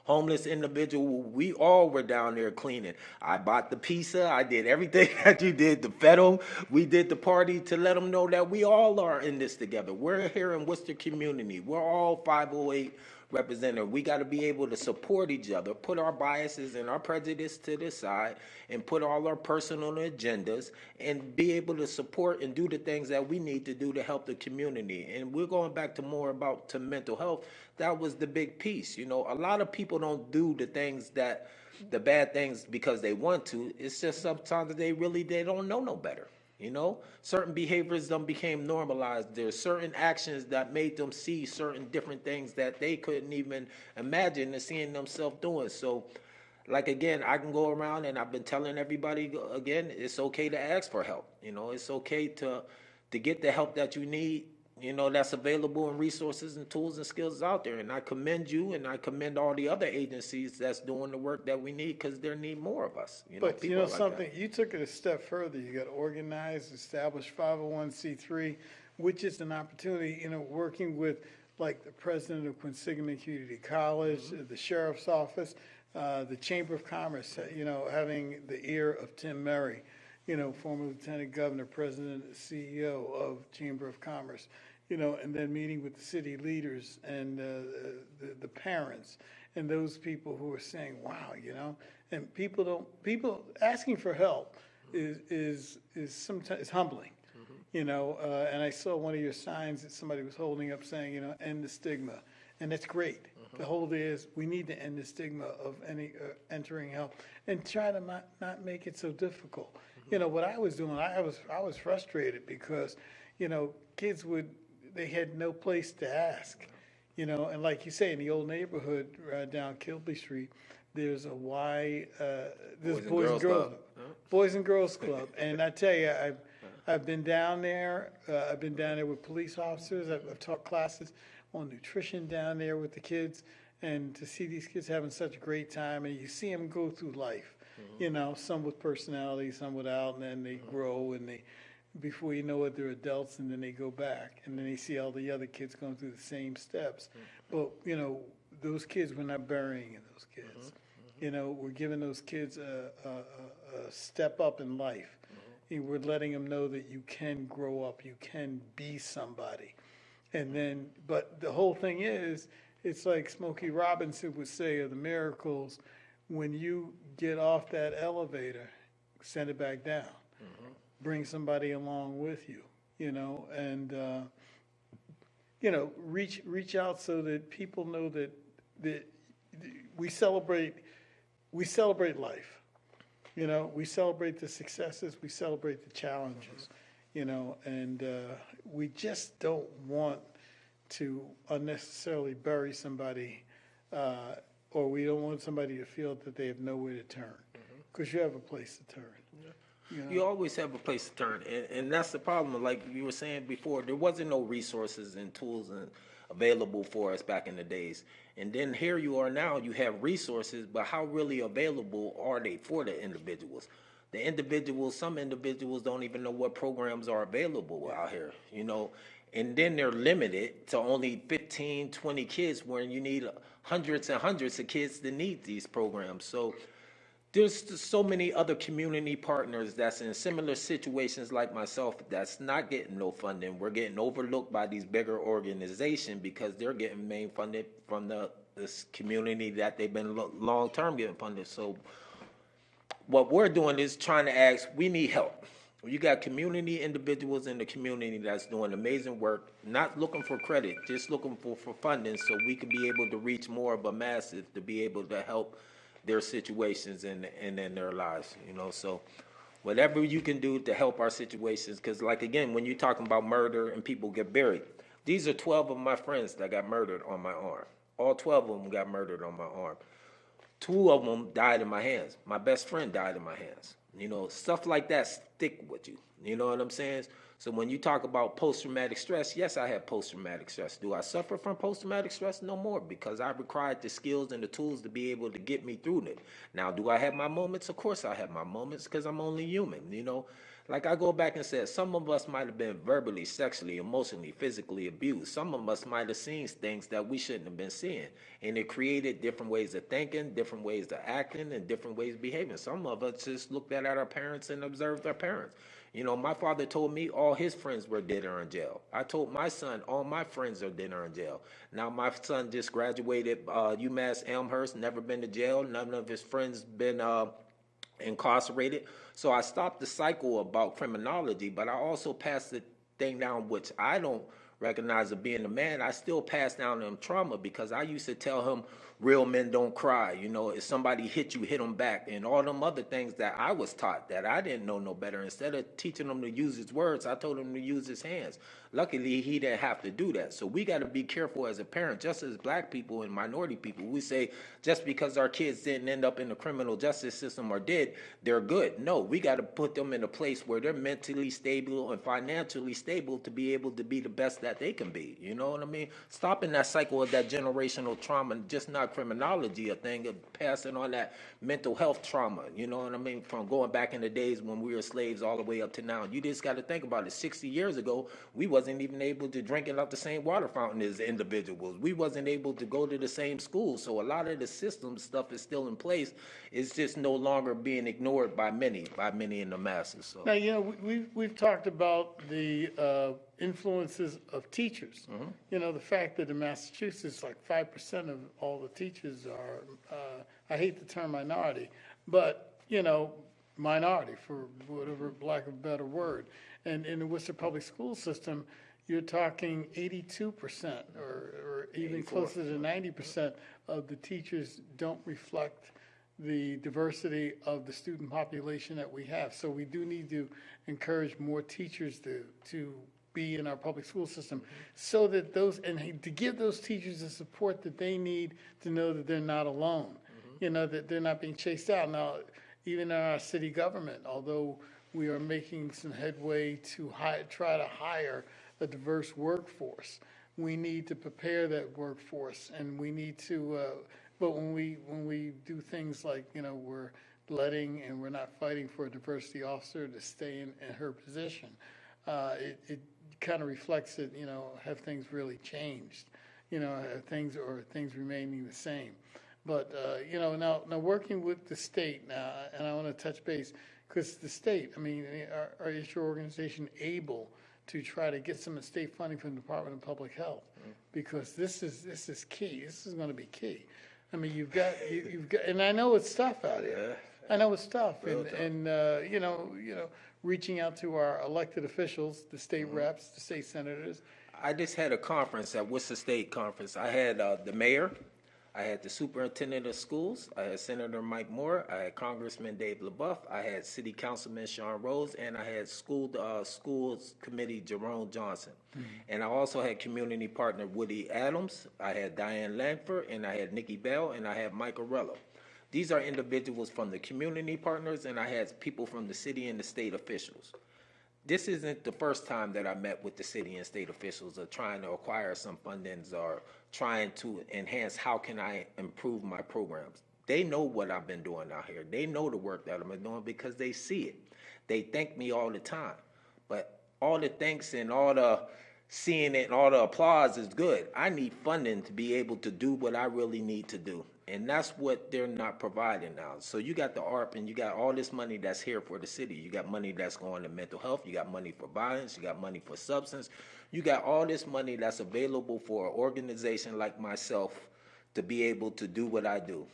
homeless individual. We all were down there cleaning. I bought the pizza. I did everything that you did to fed them. We did the party to let them know that we all are in this together. We're here in Worcester community. We're all 508 representative. We got to be able to support each other, put our biases and our prejudice to the side, and put all our personal agendas, and be able to support and do the things that we need to do to help the community. And we're going back to more about to mental health. That was the big piece. You know, a lot of people don't do the things that the bad things because they want to. It's just sometimes they don't know no better. You know, certain behaviors became normalized. There's certain actions that made them see certain different things that they couldn't even imagine and seeing themselves doing. So, like, again, I can go around and I've been telling everybody, again, it's okay to ask for help. You know, it's okay to get the help that you need, you know, that's available in resources and tools and skills out there. And I commend you and I commend all the other agencies that's doing the work that we need because there need more of us. You know, But you know like something, you took it a step further. You got organized, established 501c3, which is an opportunity, you know, working with like the president of Quinsigamond Community College, the sheriff's office, the Chamber of Commerce, you know, having the ear of Tim Murray, you know, former lieutenant governor, president, CEO of Chamber of Commerce, you know, and then meeting with the city leaders and the parents and those people who are saying, wow, you know, and people asking for help is sometimes humbling, you know, and I saw one of your signs that somebody was holding up saying, you know, end the stigma, and that's great. The whole idea is we need to end the stigma of any entering help and try to not make it so difficult. You know, what I was doing, I was frustrated because, you know, kids they had no place to ask, you know, and like you say, in the old neighborhood down Kilby Street, there's there's Boys and Girls Club. And I tell you, I've been down there. I've been down there with police officers. I've taught classes on nutrition down there with the kids, and to see these kids having such a great time, and you see them go through life, you know, some with personality, some without, and then they grow, and before you know it, they're adults, and then they go back, and then they see all the other kids going through the same steps. But, you know, those kids, we're not burying those kids. You know, we're giving those kids a step up in life. And we're letting them know that you can grow up, you can be somebody. And then, but the whole thing is, it's like Smokey Robinson would say of the miracles, when you get off that elevator, send it back down. Bring somebody along with you, you know, and, you know, reach out so that people know that we celebrate life. You know, we celebrate the successes, we celebrate the challenges. and we just don't want to unnecessarily bury somebody, or we don't want somebody to feel that they have nowhere to turn, because you have a place to turn. You always have a place to turn, and that's the problem. Like you were saying before, there wasn't no resources and tools available for us back in the days. And then here you are now, you have resources, but how really available are they for the individuals? Some individuals don't even know what programs are available out here, and then they're limited to only 15, 20 kids when you need hundreds and hundreds of kids that need these programs. So there's so many other community partners that's in similar situations like myself that's not getting no funding. We're getting overlooked by these bigger organizations because they're getting main funded from this community that they've been long-term getting funded. So what we're doing is trying to ask, we need help. You got community individuals in the community that's doing amazing work, not looking for credit, just looking for funding so we can be able to reach more of a masses to be able to help their situations and in their lives, So whatever you can do to help our situations, because like, again, when you're talking about murder and people get buried, these are 12 of my friends that got murdered on my arm. All 12 of them got murdered on my arm. 2 of them died in my hands. My best friend died in my hands. Stuff like that stick with you. You know what I'm saying? So when you talk about post-traumatic stress, yes, I have post-traumatic stress. Do I suffer from post-traumatic stress? No more, because I've acquired the skills and the tools to be able to get me through it. Now, do I have my moments? Of course I have my moments, because I'm only human, Like I go back and said, some of us might have been verbally, sexually, emotionally, physically abused. Some of us might have seen things that we shouldn't have been seeing. And it created different ways of thinking, different ways of acting, and different ways of behaving. Some of us just looked at our parents and observed our parents. My father told me all his friends were dead or in jail. I told my son all my friends are dead or in jail. Now my son just graduated UMass Elmhurst, never been to jail. None of his friends been incarcerated. So I stopped the cycle about criminology, but I also passed the thing down, which I don't recognize as being a man. I still pass down them trauma, because I used to tell him real men don't cry. If somebody hit you, hit them back, and all them other things that I was taught that I didn't know no better. Instead of teaching him to use his words, I told him to use his hands. Luckily, he didn't have to do that. So we got to be careful as a parent, just as black people and minority people. We say just because our kids didn't end up in the criminal justice system or did, they're good. No, we got to put them in a place where they're mentally stable and financially stable to be able to be the best that they can be. You know what I mean? Stopping that cycle of that generational trauma, just not criminology, a thing of passing on that mental health trauma. You know what I mean? From going back in the days when we were slaves all the way up to now. You just got to think about it. 60 years ago, we wasn't even able to drink out the same water fountain as individuals. We wasn't able to go to the same school. So a lot of the system stuff is still in place. It's just no longer being ignored by many in the masses. So. Now, we've talked about the influences of teachers. The fact that in Massachusetts, like 5% of all the teachers are, I hate the term minority, but, minority, for whatever lack of a better word. And in the Worcester public school system, you're talking 82% or even 84. Closer to 90% of the teachers don't reflect the diversity of the student population that we have. So we do need to encourage more teachers to be in our public school system, so that and to give those teachers the support that they need to know that they're not alone, that they're not being chased out. Now, even in our city government, although we are making some headway to try to hire a diverse workforce, we need to prepare that workforce, and we need to, but when we do things like, we're letting and we're not fighting for a diversity officer to stay in her position, it kind of reflects that, have things really changed, have things remaining the same. But, now working with the state now, and I want to touch base, because the state, is your organization able to try to get some state funding from the Department of Public Health? Because this is key. This is going to be key. You've got, and I know it's tough out here. I know it's tough, and reaching out to our elected officials, the state reps, the state senators. I just had a conference at Worcester State Conference. I had the mayor, I had the superintendent of schools, I had Senator Mike Moore, I had Congressman Dave LaBeouf, I had City Councilman Sean Rose, and I had schools committee Jerome Johnson. And I also had community partner Woody Adams, I had Diane Langford, and I had Nikki Bell, and I had Mike Arello. These are individuals from the community partners, and I had people from the city and the state officials. This isn't the first time that I met with the city and state officials or trying to acquire some fundings or trying to enhance how can I improve my programs. They know what I've been doing out here. They know the work that I've been doing because they see it. They thank me all the time. But all the thanks and all the seeing it and all the applause is good. I need funding to be able to do what I really need to do. And that's what they're not providing now. So you got the ARP and you got all this money that's here for the city. You got money that's going to mental health. You got money for violence. You got money for substance. You got all this money that's available for an organization like myself to be able to do what I do.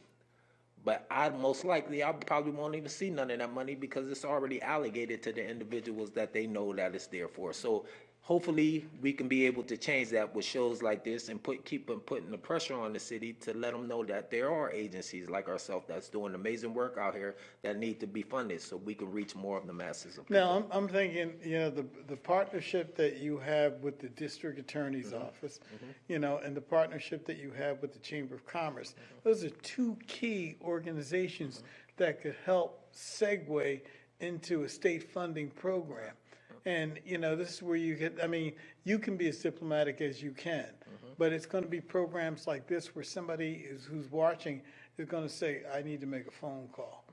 But I probably won't even see none of that money because it's already allocated to the individuals that they know that it's there for. So hopefully we can be able to change that with shows like this and keep putting the pressure on the city to let them know that there are agencies like ourselves that's doing amazing work out here that need to be funded so we can reach more of the masses of people. Now, I'm thinking, the partnership that you have with the district attorney's office, and the partnership that you have with the Chamber of Commerce, those are two key organizations that could help segue into a state funding program. And, this is where you can be as diplomatic as you can, but it's going to be programs like this where somebody who's watching is going to say, I need to make a phone call.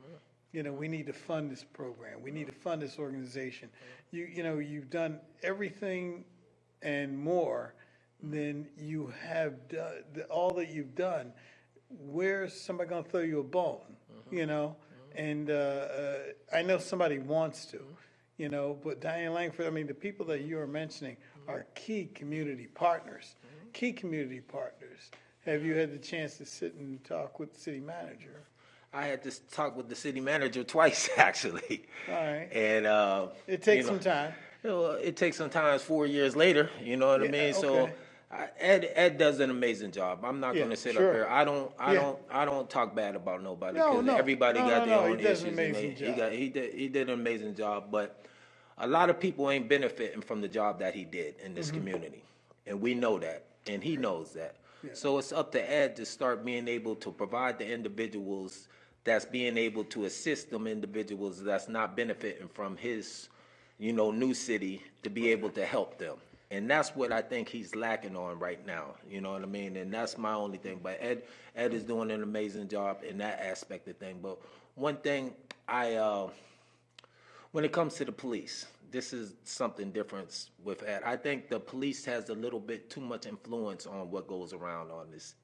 We need to fund this program. We need to fund this organization. You've done everything and more than you have done, all that you've done. Where's somebody going to throw you a bone, And I know somebody wants to. But Diane Langford, the people that you are mentioning are key community partners. Have you had the chance to sit and talk with the city manager? I had to talk with the city manager twice, actually. All right. And it takes some time. It takes some time. It's 4 years later. You know what I mean? Okay. So Ed does an amazing job. I'm not going to sit up here. I don't talk bad about nobody because everybody got their own issues. He did an amazing job, but a lot of people ain't benefiting from the job that he did in this community, and we know that, and he knows that. Yeah. So it's up to Ed to start being able to provide the individuals that's being able to assist them individuals that's not benefiting from his, new city to be able to help them. And that's what I think he's lacking on right now. You know what I mean? And that's my only thing. But Ed is doing an amazing job in that aspect of thing. But one thing when it comes to the police, this is something different with Ed. I think the police has a little bit too much influence on what goes around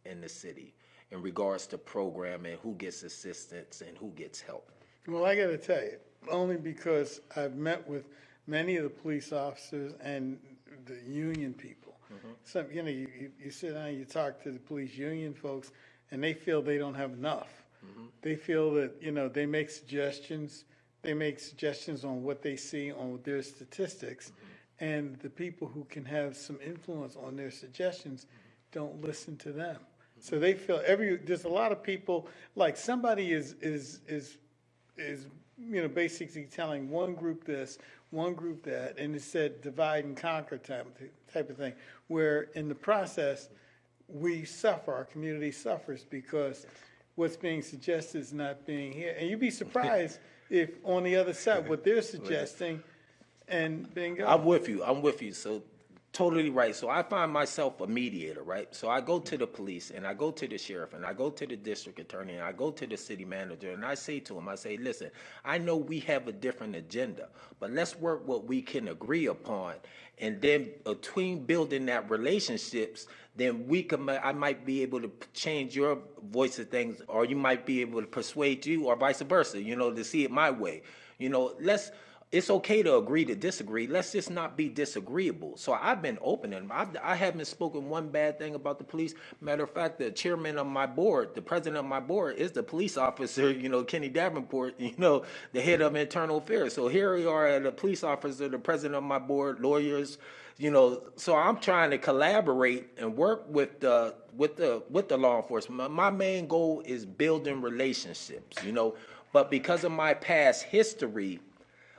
in the city in regards to programming, who gets assistance and who gets help. Well, I got to tell you, only because I've met with many of the police officers and the union people. So, you sit down and you talk to the police union folks, and they feel they don't have enough. They feel that, they make suggestions. They make suggestions on what they see on their statistics, and the people who can have some influence on their suggestions don't listen to them. So they feel there's a lot of people, like somebody is basically telling one group this, one group that, and it said divide and conquer type of thing, where in the process we suffer, our community suffers because what's being suggested is not being here. And you'd be surprised if on the other side, what they're suggesting and bingo. I'm with you. So totally right. So I find myself a mediator, right? So I go to the police and I go to the sheriff and I go to the district attorney and I go to the city manager and I say to him, listen, I know we have a different agenda, but let's work what we can agree upon. And then between building that relationships, then I might be able to change your voice of things, or you might be able to persuade you, or vice versa, to see it my way. It's okay to agree to disagree. Let's just not be disagreeable. So I've been open, and I haven't spoken one bad thing about the police. Matter of fact, the chairman of my board, the president of my board, is the police officer, Kenny Davenport, the head of internal affairs. So here we are at a police officer, the president of my board, lawyers, So I'm trying to collaborate and work with the law enforcement. My main goal is building relationships, but because of my past history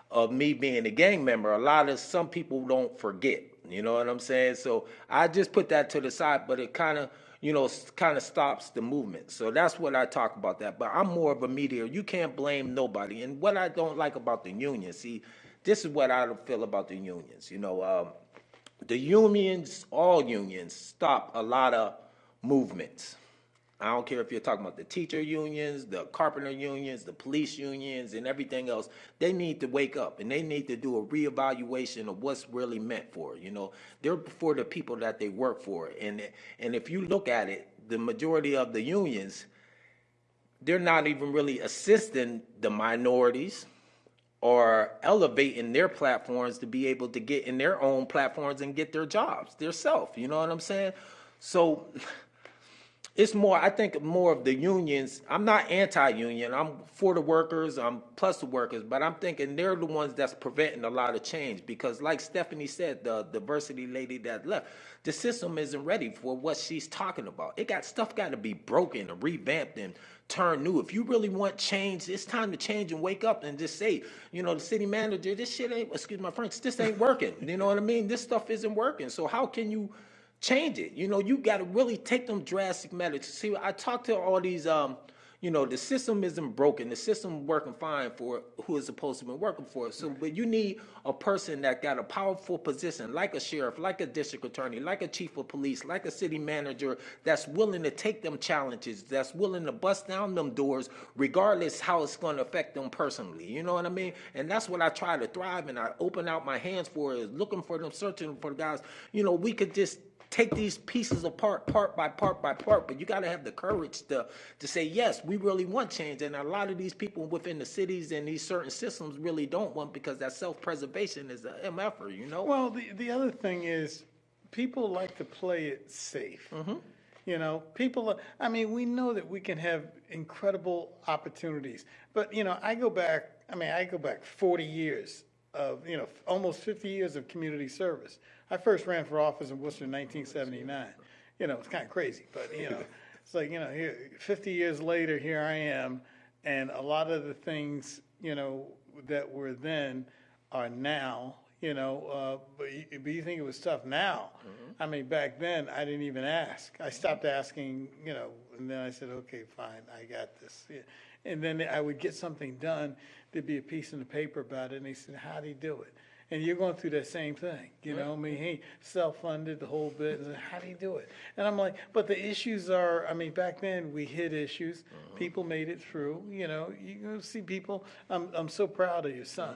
of me being a gang member, some people don't forget. You know what I'm saying? So I just put that to the side, but it kind of stops the movement. So that's what I talk about that. But I'm more of a mediator. You can't blame nobody. And what I don't like about the union, see, this is what I feel about the unions. The unions, all unions, stop a lot of movements. I don't care if you're talking about the teacher unions, the carpenter unions, the police unions, and everything else. They need to wake up and they need to do a reevaluation of what's really meant for. They're for the people that they work for. And if you look at it, the majority of the unions, they're not even really assisting the minorities or elevating their platforms to be able to get in their own platforms and get their jobs, their self. You know what I'm saying? So it's more, I think more of the unions. I'm not anti-union. I'm for the workers. I'm plus the workers. But I'm thinking they're the ones that's preventing a lot of change because like Stephanie said, the diversity lady that left, the system isn't ready for what she's talking about. Stuff got to be broken and revamped and turn new. If you really want change, it's time to change and wake up and just say, the city manager, this shit ain't, excuse my French, this ain't working. You know what I mean? This stuff isn't working. So how can you change it? You got to really take them drastic measures. See, I talk to all these, the system isn't broken. The system working fine for who is supposed to be working for. So, but you need a person that got a powerful position, like a sheriff, like a district attorney, like a chief of police, like a city manager, that's willing to take them challenges, that's willing to bust down them doors, regardless how it's going to affect them personally. You know what I mean? And that's what I try to thrive and I open out my hands for, is looking for them, searching for guys. We could just take these pieces apart, part by part by part, but you got to have the courage to say, yes, we really want change. And a lot of these people within the cities and these certain systems really don't want, because that self-preservation is a MFer, Well, the other thing is people like to play it safe. We know that we can have incredible opportunities, but, I go back 40 years of, almost 50 years of community service. I first ran for office in Worcester in 1979. It's kind of crazy, but, it's like, here, 50 years later, here I am, and a lot of the things, that were then are now, but you think it was tough now. Back then, I didn't even ask. I stopped asking, and then I said, okay, fine, I got this. Yeah. And then I would get something done. There'd be a piece in the paper about it, and they said, how do you do it? And you're going through that same thing, he self-funded the whole bit. And how do you do it? And I'm like, but the issues are, back then we hid issues. People made it through. You see people. I'm so proud of your son.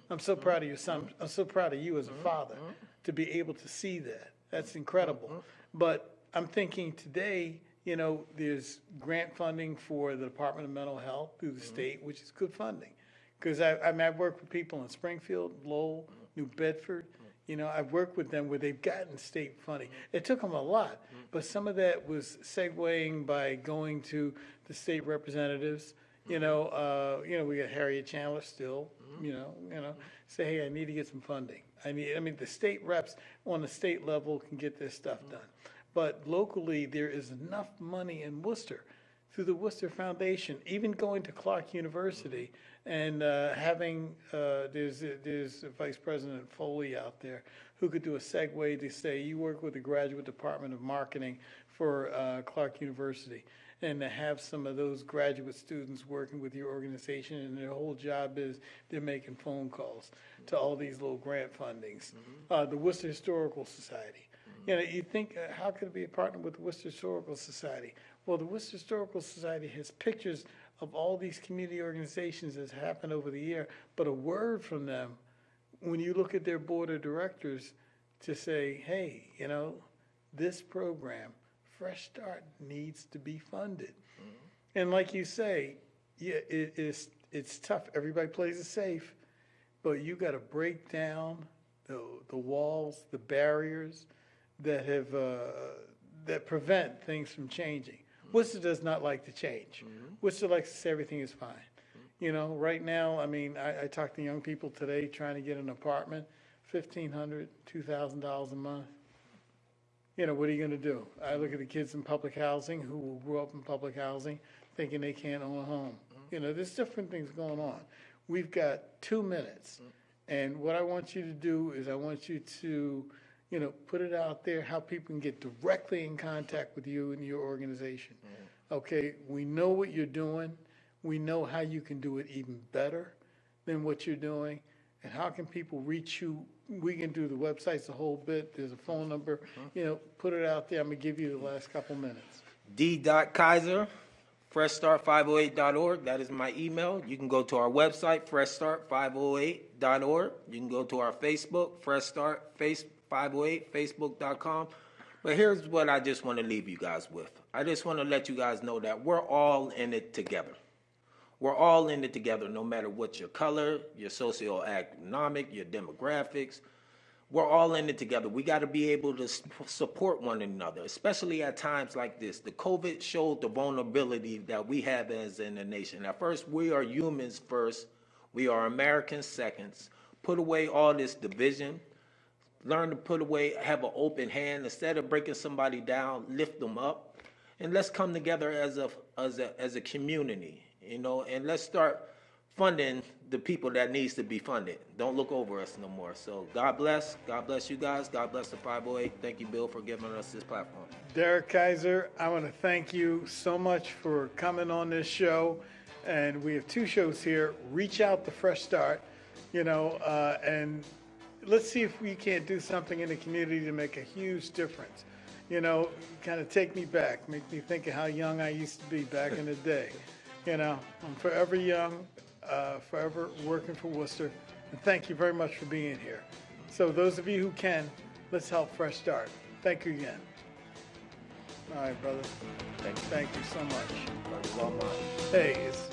I'm so proud of your son. I'm so proud of you as a father to be able to see that. That's incredible. But I'm thinking today, there's grant funding for the Department of Mental Health through the state, which is good funding. Because I've worked with people in Springfield, Lowell, New Bedford. I've worked with them where they've gotten state funding. It took them a lot, but some of that was segueing by going to the state representatives. We got Harriet Chandler still. Say, hey, I need to get some funding. The state reps on the state level can get this stuff done, but locally there is enough money in Worcester through the Worcester Foundation, even going to Clark University. And having there's Vice President Foley out there who could do a segue to say, you work with the Graduate Department of Marketing for Clark University, and to have some of those graduate students working with your organization, and their whole job is they're making phone calls to all these little grant fundings. The Worcester Historical Society. You think, how could it be a partner with the Worcester Historical Society? Well, the Worcester Historical Society has pictures of all these community organizations that's happened over the year, but a word from them when you look at their board of directors to say, hey, this program, Fresh Start, needs to be funded. And like you say, yeah, it's tough. Everybody plays it safe, but you got to break down the walls, the barriers that have that prevent things from changing. Worcester does not like to change. Worcester likes to say everything is fine. Right now, I talk to young people today trying to get an apartment. $1,500, $2,000 a month. You know, what are you going to do? I look at the kids in public housing who grew up in public housing thinking they can't own a home. You know, there's different things going on. We've got 2 minutes. And what I want you to do is I want you to, you know, put it out there how people can get directly in contact with you and your organization. Okay, we know what you're doing. We know how you can do it even better than what you're doing. And how can people reach you? We can do the websites a whole bit. There's a phone number. You know, put it out there. I'm going to give you the last couple minutes. D.Kiser, freshstart508.org. That is my email. You can go to our website, freshstart508.org. You can go to our Facebook, freshstart508, facebook.com. But here's what I just want to leave you guys with. I just want to let you guys know that we're all in it together. We're all in it together, no matter what your color, your socioeconomic, your demographics. We're all in it together. We got to be able to support one another, especially at times like this. The COVID showed the vulnerability that we have as in a nation. At first, we are humans first. We are Americans seconds. Put away all this division. Learn to put away, have an open hand. Instead of breaking somebody down, lift them up. And let's come together as a community. You know, and let's start funding the people that needs to be funded. Don't look over us no more. So God bless you guys. God bless the 508. Thank you, Bill, for giving us this platform. Derrick Kiser, I want to thank you so much for coming on this show. And we have 2 shows here. Reach out to Fresh Start, you know, and let's see if we can't do something in the community to make a huge difference. You know, kind of take me back, make me think of how young I used to be back in the day. You know, I'm forever young, forever working for Worcester. And thank you very much for being here. So those of you who can, let's help Fresh Start. Thank you again. All right, brother. Thank you so much. Well, Hey, it's